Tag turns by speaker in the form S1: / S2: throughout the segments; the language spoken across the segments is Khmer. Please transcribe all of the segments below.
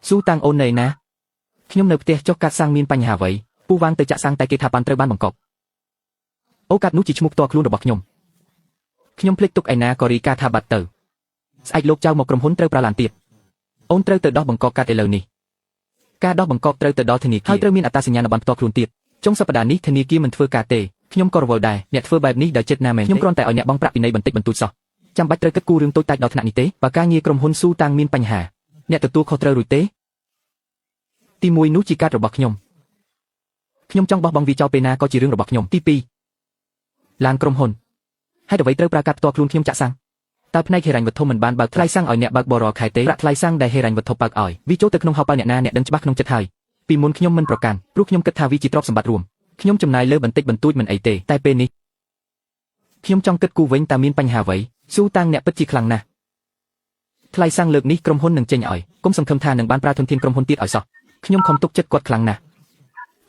S1: ស៊ូតាំងអូននៅណាខ្ញុំនៅផ្ទះចុះកាត់សាំងមានបញ្ហាអ្វីពូវ៉ាងទៅចាក់សាំងតែគេថាបានត្រូវបានបង្កប់អូកាត់នោះជាឈ្មោះផ្ទាល់ខ្លួនរបស់ខ្ញុំភ្លេចទុកឯណាក៏រីកាថាបាត់ទៅស្អែកលោកចៅមកក្រុមហ៊ុនត្រូវប្រើឡានទៀតអូនត្រូវទៅដោះបង្កប់កាត់ឥឡូវនេះការដោះបង្កប់ត្រូវទៅដល់ធនាគារហើយត្រូវមានអត្តសញ្ញាណប័ណ្ណផ្ទាល់ខ្លួនទៀតចុងសប្តាហ៍នេះធនាគារមិនធ្វើការទេខ្ញុំក៏រវល់ដែរអ្នកធ្វើបែបនេះដោយចិត្តណាមែនខ្ញុំគ្រាន់តែឲ្យអ្នកបង់ប្រាក់ពិន័យបន្តិចបន្តួចសោះចាំបាច់ត្រូវគិតគូររឿងតូចតាចដល់ថ្នាក់នេះទេបើការងារក្រុមហ៊ុនស៊ូតាំងមានបញ្ហាអ្នកទទួលខុសត្រូវរួចទេទី1នោះជាកាតរបស់ខ្ញុំចង់បោះបង់វាចោលពេលណាក៏ជារឿងរបស់ខ្ញុំទី2ឡានក្រុមហ៊ុនហេតុអ្វីត្រូវប្រើកាតផ្ទាល់ខ្លួនខ្ញុំចាក់សាំងតើផ្នែកហិរញ្ញវត្ថុមិនបានបើកថ្លៃសាំងឲ្យអ្នកបើកបរខែទេប្រាក់ថ្លៃសាំងដែលហិរញ្ញវត្ថុបើកឲ្យវាចូលទៅក្នុងហោប៉ៅអ្នកណាអ្នកដឹងច្បាស់ក្នុងចិត្តហើយពីមុនខ្ញុំមិនប្រកាន់ព្រោះខ្ញុំគិតថាវាជាទ្រព្យសម្បត្តិរួមខ្ញុំចំណាយលើបន្តិចបន្តួចមិនអីទេតែពេលនេះខ្ញុំចង់គិតគូរវិញតើមានបញ្ហាអ្វីស៊ូតាំងអ្នកពិតជាខ្លាំងណាស់ថ្លៃសាំងលើកនេះក្រុមហ៊ុននឹងចេញឲ្យកុំសង្ឃឹមថានឹងបានប្រើធនធានក្រុមហ៊ុនទៀតឲ្យសោះខ្ញុំខំទុកចិត្តគាត់ខ្លាំងណាស់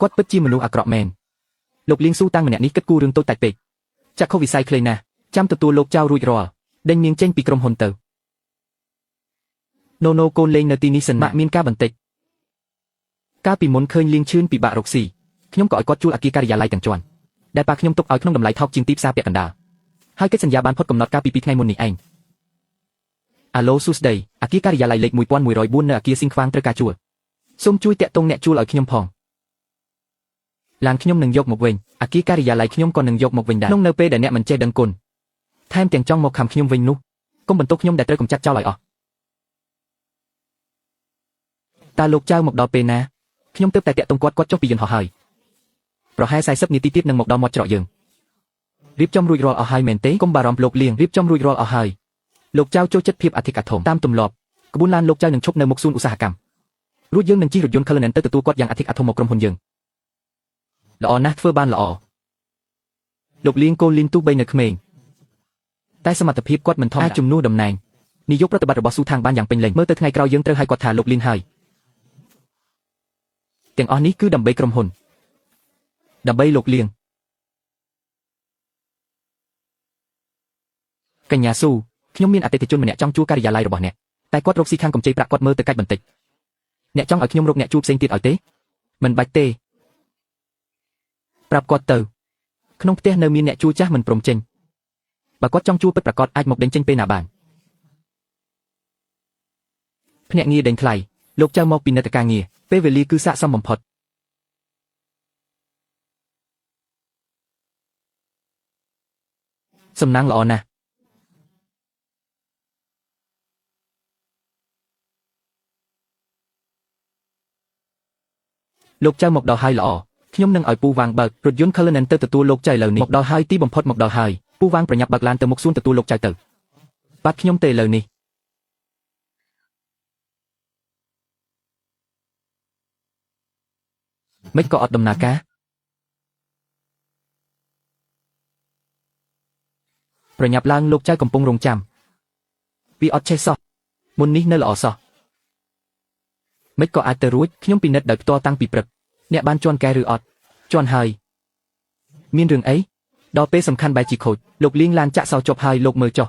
S1: គាត់ពិតជាមនុស្សអាក្រក់មែនលោកលៀងស៊ូតាំងម្នាក់នេះគិតគូររឿងតូចតាចពេកចាក់ខុសវិស័យខ្លីណាស់ចាំទទួលលោកចៅរួចរាល់ដេញនាងចេញពីក្រុមហ៊ុនទៅណូកូនលេងនៅទីនេះសិនម៉ាក់មានការបន្តិចកាលពីមុនឃើញលៀងឈឿនពិបាករកស៊ីខ្ញុំក៏ឲ្យគាត់ជួលអគារការិយាល័យទាំងជាន់ដែលប៉ាខ្ញុំទុកឲ្យក្នុងតម្លៃថោកជាងទីផ្សារពាក់កណ្ដាលហើយកិច្ចសន្យាបានផុតកំណត់កាលពី2ថ្ងៃមុននេះឯងអាឡូសួស្ដីអគារការិយាល័យលេខ1104នៅអគារស៊ីងខ្វាងត្រូវការជួលសូមជួយតាក់ទងអ្នកជួលឲ្យខ្ញុំផងឡានខ្ញុំនឹងយកមកវិញអគារការិយាល័យខ្ញុំក៏នឹងយកមកវិញដែរក្នុងនៅពេលដែលអ្នកមិនចេះដឹងគុណថែមទាំងចង់មកខំខ្ញុំវិញនោះកុំបន្ទោសខ្ញុំដែលត្រូវកំចាត់ចោលឲ្យអស់តើលោកចៅមកដល់ពេលណាខ្ញុំទើបតែតាក់ទងគាត់ចុះពីយន្តហោះហើយប្រហែល40នាទីទៀតនឹងមកដល់មាត់ច្រកយើងរៀបចំរួចរាល់អស់ហើយមែនទេកុំបារម្ភលោកលៀងរៀបចំរួចរាល់អស់ហើយលោកចៅចូលចិត្តភាពអធិកអធមតាមទម្លាប់ក្បួនឡានលោកចៅនឹងឈប់នៅមុខសួនឧស្សាហកម្មរួចយើងនឹងជិះរថយន្ត Cullinan ទៅទទួលគាត់យ៉ាងអធិកអធមមកក្រុមហ៊ុនយើងល្អណាស់ធ្វើបានល្អលោកលៀងកូនលីនទូបីនៅក្មេងតែសមត្ថភាពគាត់មិនធម្មតាជំនួសតំណែងនាយកប្រតិបត្តិរបស់ស៊ូថាងបានយ៉ាងពេញលេញមើលទៅថ្ងៃក្រោយយើងត្រូវឲ្យគាត់ថាលោកលីនហើយទាំងអស់នេះគឺដើម្បីក្រុមហ៊ុនដើម្បីលោកលៀងកញ្ញាស៊ូខ្ញុំមានអតិថិជនម្នាក់ចង់ជួលការិយាល័យរបស់អ្នកតែគាត់រកស៊ីខាងកម្ចីប្រាក់គាត់មើលទៅកាច់បន្តិចអ្នកចង់ឲ្យខ្ញុំរកអ្នកជួលផ្សេងទៀតឲ្យទេមិនបាច់ទេប្រាប់គាត់ទៅក្នុងផ្ទះនៅមានអ្នកជួលចាស់មិនព្រមចេញបើគាត់ចង់ជួលពិតប្រាកដអាចមកដេញចេញពេលណាបានភ្នាក់ងារដេញថ្លៃលោកចៅមកពីនេតការងារពេលវេលាគឺស័ក្តិសមបំផុតសំណាងល្អណាស់លោកចៅមកដល់ហើយល្អខ្ញុំនឹងឲ្យពូវ៉ាងបើករថយន្ត Cullinan ទៅទទួលលោកចៅឥឡូវនេះមកដល់ហើយទីបំផុតមកដល់ហើយពូវ៉ាងប្រញាប់បើកឡានទៅមុខសួនទទួលលោកចៅទៅបាត់ខ្ញុំទេឥឡូវនេះមិនក៏អត់ដំណើរការប្រញាប់ឡើងលោកចៅកំពុងរងចាំពីអត់ចេះសោះមុននេះនៅល្អសោះមិនក៏អាចទៅរួចខ្ញុំពិនិត្យដោយផ្ទាល់តាំងពីព្រឹកអ្នកបានជន់កែឬអត់ជន់ហើយមានរឿងអីដល់ពេលសំខាន់បែរជាខូចលោកលៀងឡានចាក់សោចប់ហើយលោកមើលចុះ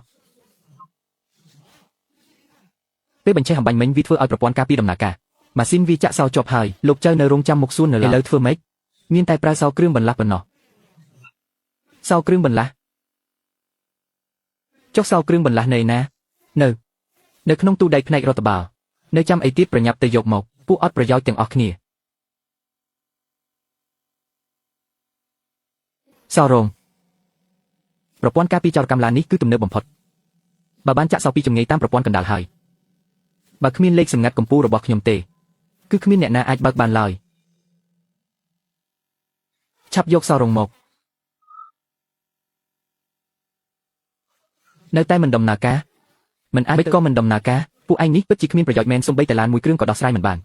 S1: ពេលបញ្ឆេះអំបញ្ញមិញវាធ្វើឲ្យប្រព័ន្ធការពារដំណើរការម៉ាស៊ីនវាចាក់សោចប់ហើយលោកចៅនៅរងចាំមុខសួននៅឥឡូវធ្វើម៉េចមានតែប្រើសោគ្រឿងបន្លាស់ប៉ុណ្ណោះសោគ្រឿងបន្លាស់ចុះសោគ្រឿងបន្លាស់នៅណានៅក្នុងទូដៃផ្នែករដ្ឋបាលនៅចាំអីទៀតប្រញាប់ទៅយកមកពួកអត់ប្រយោជន៍ទាំងអស់គ្នាសោរងប្រព័ន្ធការពារចោរកម្មឡាននេះគឺទំនើបបំផុតបើបានចាក់សោពីចម្ងាយតាមប្រព័ន្ធកណ្ដាលហើយបើគ្មានលេខសម្ងាត់កម្ពុជារបស់ខ្ញុំទេគឺគ្មានអ្នកណាអាចបើកបានឡើយឆាប់យកសោរងមកនៅតែមិនដំណើរការមិនអាចក៏មិនដំណើរការពួកឯងនេះពិតជាគ្មានប្រយោជន៍មែនសូម្បីតែឡានមួយគ្រឿងក៏ដោះស្រាយមិនបាន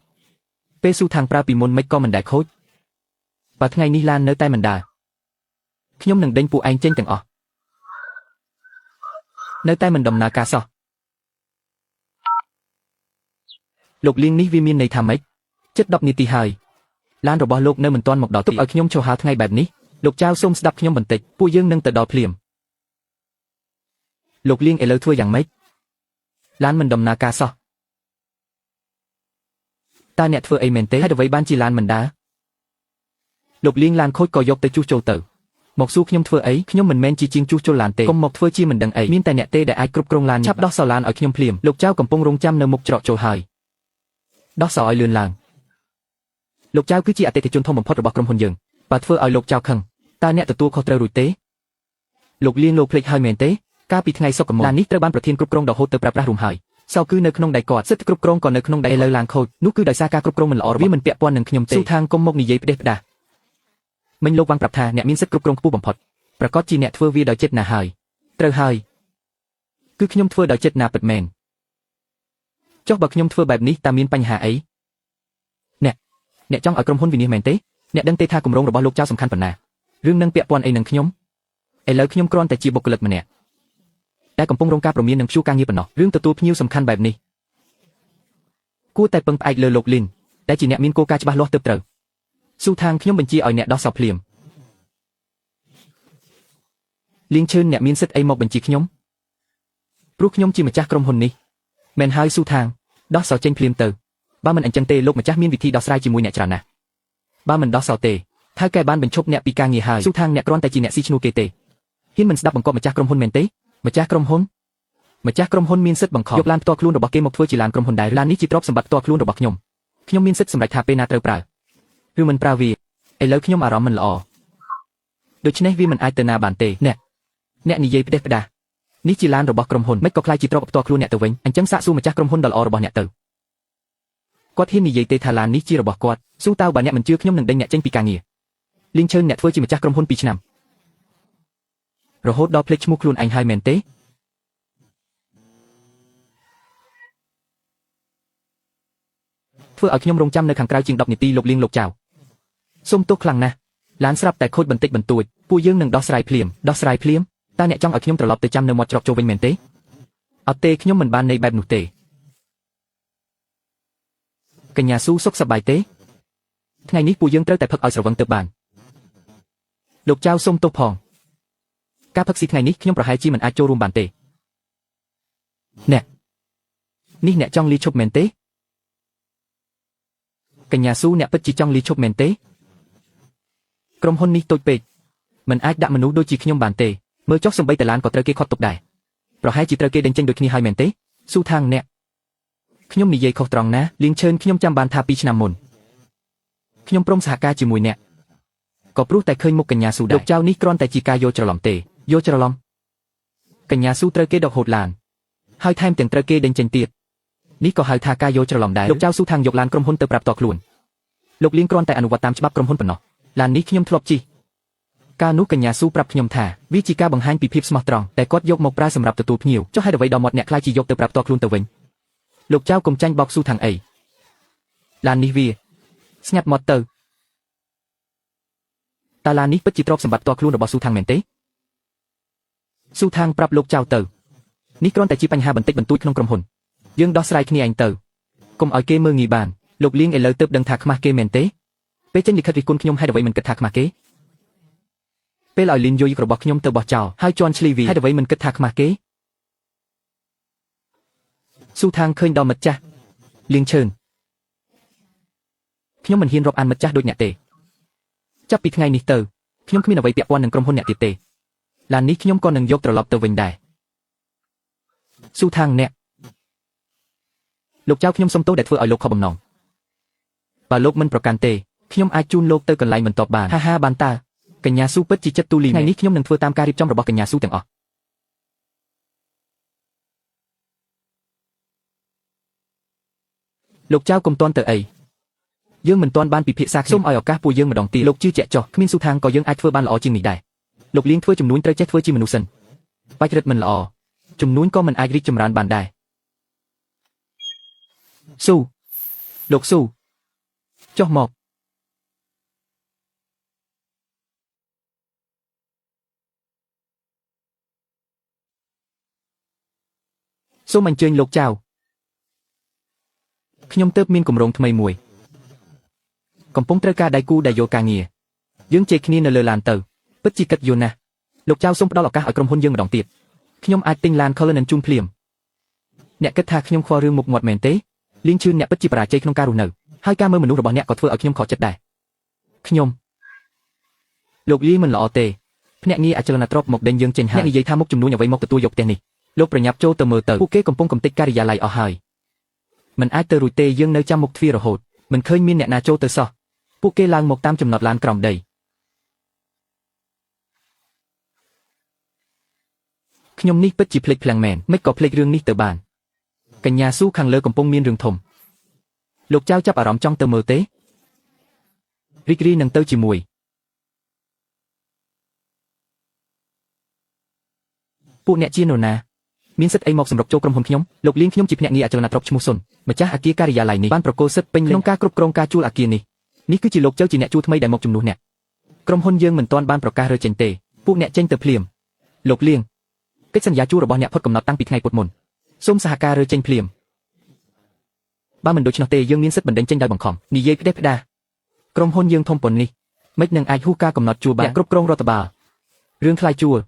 S1: ពេលស៊ូថាងប្រើពីមុនមិនក៏មិនដែលខូចបើថ្ងៃនេះឡាននៅតែមិនដើរខ្ញុំនឹងដេញពួកឯងចេញទាំងអស់នៅតែមិនដំណើរការសោះលោកលៀងនេះវាមានន័យថាម៉េចជិត10នាទីហើយឡានរបស់លោកនៅមិនទាន់មកដល់ទុកឲ្យខ្ញុំឈរហើរថ្ងៃបែបនេះលោកចៅសូមស្ដាប់ខ្ញុំបន្តិចពួកយើងនឹងទៅដល់ភ្លាមលោកលៀងឥឡូវធ្វើយ៉ាងម៉េចឡានមិនដំណើរការសោះ ตาเนี่ยធ្វើអីមែនទេហើយអ្វីបានជាឡានមិនដើរលោកលៀងឡានខូចក៏យកទៅជួសជុលទៅមកសួរខ្ញុំធ្វើអីខ្ញុំមិនមែនជាជាងជួសជុលឡានទេកុំមកធ្វើជាមិនដឹងអីមានតែអ្នកទេដែលអាចគ្រប់គ្រងឡានឆាប់ដោះសោឡានឲ្យខ្ញុំភ្លាមលោកចៅកំពុងរងចាំនៅមុខច្រកចូលហើយដោះសោឲ្យលឿនឡើងលោកចៅគឺជាអតិថិជនធំបំផុតរបស់ក្រុមហ៊ុនយើងបើធ្វើឲ្យលោកចៅខឹងតើអ្នកទទួលខុសត្រូវរួចទេលោកលៀងលោកភ្លេចហើយមែនទេកាលពីថ្ងៃសុក្រមុនឡាននេះត្រូវបានប្រធានគ្រប់គ្រងរហូតទៅប្រើប្រាស់រួមហើយសោគឺនៅក្នុងដៃគាត់សិទ្ធិគ្រប់គ្រងក៏នៅក្នុងដៃឥឡូវឡានខូចនោះគឺដោយសារការគ្រប់គ្រងមិនល្អវាមិនពាក់ព័ន្ធនឹងខ្ញុំទេស៊ូថាងគុំមកនិយាយផ្ដេសផ្ដាសមិញលោកវ៉ាងប្រាប់ថាអ្នកមានសិទ្ធិគ្រប់គ្រងខ្ពស់បំផុតប្រកាសជាអ្នកធ្វើវាដោយចិត្តណាហើយត្រូវហើយគឺខ្ញុំធ្វើដោយចិត្តណាពិតមែនចុះបើខ្ញុំធ្វើបែបនេះតើមានបញ្ហាអីអ្នកចង់ឲ្យក្រុមហ៊ុនវិនិច្ឆ័យមែនទេអ្នកដឹងទេថាគម្រោងរបស់លោកចៅសំខាន់ប៉ុណ្ណារឿងនឹងពាក់ព័ន្ធអីនឹងខ្ញុំឥឡូវខ្ញុំគ្រាន់តែជាបុគ្គលិកម្នាក់ដែលកំពុងរងការព្រមាននឹងព្យួរការងារប៉ុណ្ណោះរឿងទទួលភ្ញៀវសំខាន់បែបនេះគួរតែពឹងផ្អែកលើលោកលីនដែលជាអ្នកមានគោលការណ៍ច្បាស់លាស់ទើបត្រូវស៊ូថាងខ្ញុំបញ្ជាឲ្យអ្នកដោះសោភ្លាមលៀងឈឿនអ្នកមានសិទ្ធិអីមកបញ្ជាខ្ញុំព្រោះខ្ញុំជាម្ចាស់ក្រុមហ៊ុននេះមែនហើយស៊ូថាងដោះសោចេញភ្លាមទៅបើមិនអញ្ចឹងទេលោកម្ចាស់មានវិធីដោះស្រាយជាមួយអ្នកច្រើនណាស់បើមិនដោះសោទេថៅកែបានបញ្ឈប់អ្នកពីការងារហើយស៊ូថាងអ្នកគ្រាន់តែជាអ្នកស៊ីឈ្នួលគេទេហ៊ានមិនស្ដាប់បង្គាប់ម្ចាស់ក្រុមហ៊ុនមែនទេម្ចាស់ក្រុមហ៊ុនមានសិទ្ធិបង្ខំយកឡានផ្ទាល់ខ្លួនរបស់គេមកធ្វើជាឡានក្រុមហ៊ុនដែរឡាននេះជាទ្រព្យសម្បត្តិផ្ទាល់ខ្លួនរបស់ខ្ញុំមានសិទ្ធិសម្រេចថាពេលណាត្រូវប្រើឬមិនប្រើវាឥឡូវខ្ញុំអារម្មណ៍មិនល្អដូច្នេះវាមិនអាចទៅណាបានទេអ្នកនិយាយផ្ដេសផ្ដាសនេះជាឡានរបស់ក្រុមហ៊ុនមិនក៏ខ្លាចជាទ្រព្យផ្ទាល់ខ្លួនអ្នកទៅវិញអញ្ចឹងសាកសួរម្ចាស់ក្រុមហ៊ុនដ៏ល្អរបស់អ្នកទៅគាត់ហ៊ាននិយាយទេថាឡាននេះជារបស់គាត់ស៊ូតើបើអ្នកមិនជឿខ្ញុំនឹងដេញអ្នកចេញពីការងារលីងឈឿនអ្នកធ្វើជាម្ចាស់ក្រុមហ៊ុន2ឆ្នាំរហូតដល់ភ្លេចឈ្មោះខ្លួនឯងហើយមែនទេធ្វើឲ្យខ្ញុំរងចាំនៅខាងក្រៅជាង10នាទីលោកលៀងលោកចៅសូមទោសខ្លាំងណាស់ឡានស្រាប់តែខូចបន្តិចបន្តួចពួកយើងនឹងដោះស្រាយភ្លាមតើអ្នកចង់ឲ្យខ្ញុំត្រឡប់ទៅចាំនៅមាត់ច្រកចូលវិញមែនទេអត់ទេខ្ញុំមិនបានន័យបែបនោះទេកញ្ញាស៊ូសុខសប្បាយទេថ្ងៃនេះពួកយើងត្រូវតែផឹកឲ្យស្រវឹងទៅបានលោកចៅសូមទោសផងការផឹកស៊ីថ្ងៃនេះខ្ញុំប្រហែលជាមិនអាចចូលរួមបានទេអ្នកចង់លីឈប់មែនទេកញ្ញាស៊ូអ្នកពិតជាចង់លីឈប់មែនទេក្រុមហ៊ុននេះតូចពេកមិនអាចដាក់មនុស្សដូចជាខ្ញុំបានទេមើលចុះសំបីតឡានក៏ត្រូវគេខត់ទុកដែរប្រហែលជាត្រូវគេដេញចេញដូចគ្នាហើយមែនទេស៊ូថាងអ្នកខ្ញុំនិយាយខុសត្រង់ណាលៀងឈឿនខ្ញុំចាំបានថា2ឆ្នាំមុនខ្ញុំព្រមសហការជាមួយអ្នកក៏ព្រោះតែឃើញមុខកញ្ញាស៊ូដែរលោកចៅនេះគ្រាន់តែជាការយកច្រឡំទេយកច្រឡំកញ្ញាស៊ូត្រូវគេដកហូតឡានហើយថែមទាំងត្រូវគេដេញចេញទៀតនេះក៏ហៅថាការយកច្រឡំដែរលោកចៅស៊ូថាងយកឡានក្រុមហ៊ុនទៅប្រាប់តខ្លួនលោកលៀងគ្រាន់តែអនុវត្តតាមច្បាប់ក្រុមហ៊ុនប៉ុណ្ណោះឡាននេះខ្ញុំធ្លាប់ជិះកាលនោះកញ្ញាស៊ូប្រាប់ខ្ញុំថាវាជាការបង្ហាញពីភាពស្មោះត្រង់តែគាត់យកមកប្រើសម្រាប់ទទួលភ្ញៀវចុះហេតុអ្វីដល់មាត់អ្នកខ្លាចជាយកទៅប្រាប់តខ្លួនទៅវិញលោកចៅកុំចាញ់បោកស៊ូថាងអីឡាននេះវាស្ងាត់មាត់ទៅតើឡាននេះពិតជាទ្រព្យសម្បត្តិផ្ទាល់ខ្លួនរបស់ស៊ូថាងមែនទេស៊ូថាងប្រាប់លោកចៅទៅនេះគ្រាន់តែជាបញ្ហាបន្តិចបន្តួចក្នុងក្រុមហ៊ុនយើងដោះស្រាយគ្នាឯងទៅកុំឲ្យគេមើលងាយបានលោកលៀងឥឡូវទើបដឹងថាខ្មាស់គេមែនទេពេលចេញលិខិតរិះគន់ខ្ញុំហេតុអ្វីមិនគិតថាខ្មាស់គេពេលឲ្យលីនយករបស់ខ្ញុំទៅបោះចោលហើយជន់ឈ្លីវីហេតុអ្វីមិនគិតថាខ្មាស់គេស៊ូថាងឃើញដល់មិត្តចាស់លៀងឈឿនខ្ញុំមិនហ៊ានរាប់អានមិត្តចាស់ដូចអ្នកទេចាប់ពីថ្ងៃនេះទៅខ្ញុំគ្មានអ្វីពាក់ព័ន្ធនឹងក្រុមហ៊ុនអ្នកទៀតទេឡាននេះខ្ញុំក៏នឹងយកត្រឡប់ទៅវិញដែរស៊ូថាងអ្នកលោកចៅខ្ញុំសុំទោសដែលធ្វើឲ្យលោកខកបំណងបើលោកមិនប្រកាន់ទេខ្ញុំអាចជូនលោកទៅកន្លែងបន្ទាប់បានហាបានតើកញ្ញាស៊ូពិតជាចិត្តទូលីថ្ងៃនេះខ្ញុំនឹងធ្វើតាមការរៀបចំរបស់កញ្ញាស៊ូទាំងអស់លោកចៅកុំទាន់ទៅអីយើងមិនទាន់បានពិភាក្សាសូមឲ្យឱកាសពួកយើងម្ដងទៀតលោកជឿជាក់ចុះគ្មានស៊ូថាងក៏យើងអាចធ្វើបានល្អជាងនេះដែរលោកលៀងធ្វើចំនួនត្រូវចេះធ្វើជាមនុស្សសិនបាច់រឹតមិនល្អចំនួនក៏មិនអាចរីកចម្រើនបានដែរស៊ូលោកស៊ូចុះមកសូមអញ្ជើញលោកចៅខ្ញុំទើបមានគម្រោងថ្មីមួយកំពុងត្រូវការដៃគូដែលយកការងារយើងជែកគ្នានៅលើឡានទៅពិតជាគិតយូរណាស់លោកចៅសូមផ្ដល់ឱកាសឲ្យក្រុមហ៊ុនយើងម្ដងទៀតខ្ញុំអាចទិញឡាន Cullinan ជូនភ្លាមអ្នកគិតថាខ្ញុំខ្វល់រឿងមុខមាត់មែនទេលៀងឈឿនអ្នកពិតជាបរាជ័យក្នុងការរស់នៅហ ហើយការមើលមនុស្សរបស់អ្នកក៏ធ្វើឲ្យខ្ញុំខកចិត្តដែរខ្ញុំលោកលីមិនល្អទេភ្នាក់ងារអចលនទ្រព្យមកដេញយើងចេញហើយអ្នកនិយាយថាមុខចំនួនអ្វីមកទទួលយកផ្ទះនេះលោកប្រញាប់ចូលទៅមើលទៅពួកគេកំពុងកំទេចការិយាល័យអស់ហើយមិនអាចទៅរួចទេយើងនៅចាំមុខទ្វាររហូតមិនឃើញមានអ្នកណាចូលទៅសោះពួកគេឡើងមកតាមចំណតឡានក្រោមដីខ្ញុំនេះពិតជាភ្លេចភ្លាំងមែនមិនក៏ភ្លេចរឿងនេះទៅបានកញ្ញាស៊ូខាងលើកំពុងមានរឿងធំលោកចៅចាប់អារម្មណ៍ចង់ទៅមើលទេរីករាយនឹងទៅជាមួយពួកអ្នកជានរណាមានសិទ្ធិអីមកសម្រុកចូលក្រុមហ៊ុនខ្ញុំលោកលៀងខ្ញុំជាភ្នាក់ងារអចលនទ្រព្យឈ្មោះសុនម្ចាស់អគារការិយាល័យនេះបានប្រកល់សិទ្ធិពេញក្នុងការគ្រប់គ្រងការជួលអគារនេះគឺជាលោកចៅជាអ្នកជួលថ្មីដែលមកជំនួសអ្នកក្រុមហ៊ុនយើងមិនទាន់បានប្រកាសរើចេញទេពួកអ្នកចេញទៅភ្លាមលោកលៀងកិច្ចសន្យាជួលរបស់អ្នកផុតកំណត់តាំងពីថ្ងៃពុធមុនសូមសហការរើចេញភ្លាមបើមិនដូច្នោះទេយើងមានសិទ្ធិបណ្តេញចេញដោយបង្ខំនិយាយផ្ដេសផ្ដាសក្រុមហ៊ុនយើងធំប៉ុណ្នេះមិននឹងអាចហួសការកំណត់ជួលបានគ្រប់គ្រងរដ្ឋបាលរឿងថ្លៃជួល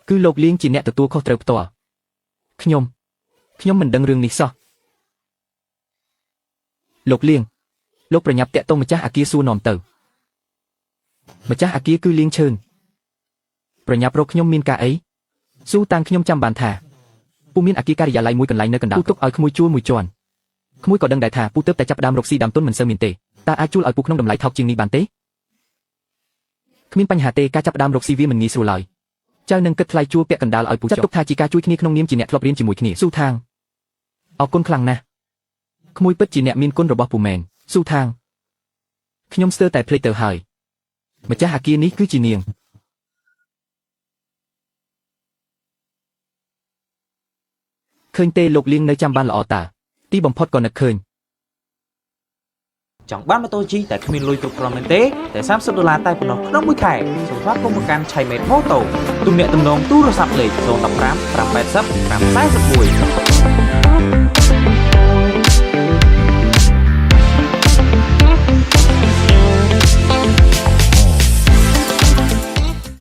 S1: គឺលោកលៀងជាអ្នកទទួលខុសត្រូវផ្ទាល់ខ្ញុំមិនដឹងរឿងនេះសោះលោកលៀងលោកប្រញាប់តាក់ទងម្ចាស់អគារសួរនាំទៅម្ចាស់អគារគឺលៀងឈឿនប្រញាប់រកខ្ញុំមានការអីស៊ូតាំងខ្ញុំចាំបានថាពូមានអគារការិយាល័យមួយកន្លែងនៅកណ្ដាលពូទុកឲ្យក្មួយជួលមួយជាន់ក្មួយក៏ដឹងដែរថាពូទើបតែចាប់ផ្ដើមរកស៊ីដើមទុនមិនសូវមានទេតើអាចជួលឲ្យពូក្នុងតម្លៃថោកជាងនេះបានទេគ្មានបញ្ហាទេការចាប់ផ្ដើមរកស៊ីវាមិនងាយស្រួលឡើយចៅនឹងគិតថ្លៃជួលពាក់កណ្ដាលឲ្យពូចាត់ទុកថាជាការជួយគ្នាក្នុងនាមជាអ្នកធ្លាប់រៀនជាមួយគ្នាស៊ូថាងអរគុណខ្លាំងណាស់ក្មួយពិតជាអ្នកមានគុណរបស់ពូមែនស៊ូថាងខ្ញុំស្ទើរតែភ្លេចទៅហើយម្ចាស់អគារនេះគឺជានាងឃើញទេលោកលៀងនៅចាំបានល្អតើទីបំផុតក៏នឹកឃើញ
S2: ចង់បានម៉ូតូ G តែគ្មានលុយគ្រប់គ្រាន់មែនទេតែ$30តែប៉ុណ្ណោះក្នុងមួយខែសូមស្វាគមន៍មកកាន់ Chaimet Moto ទំនាក់ទំនងទូរស័ព្ទលេខ015 580 541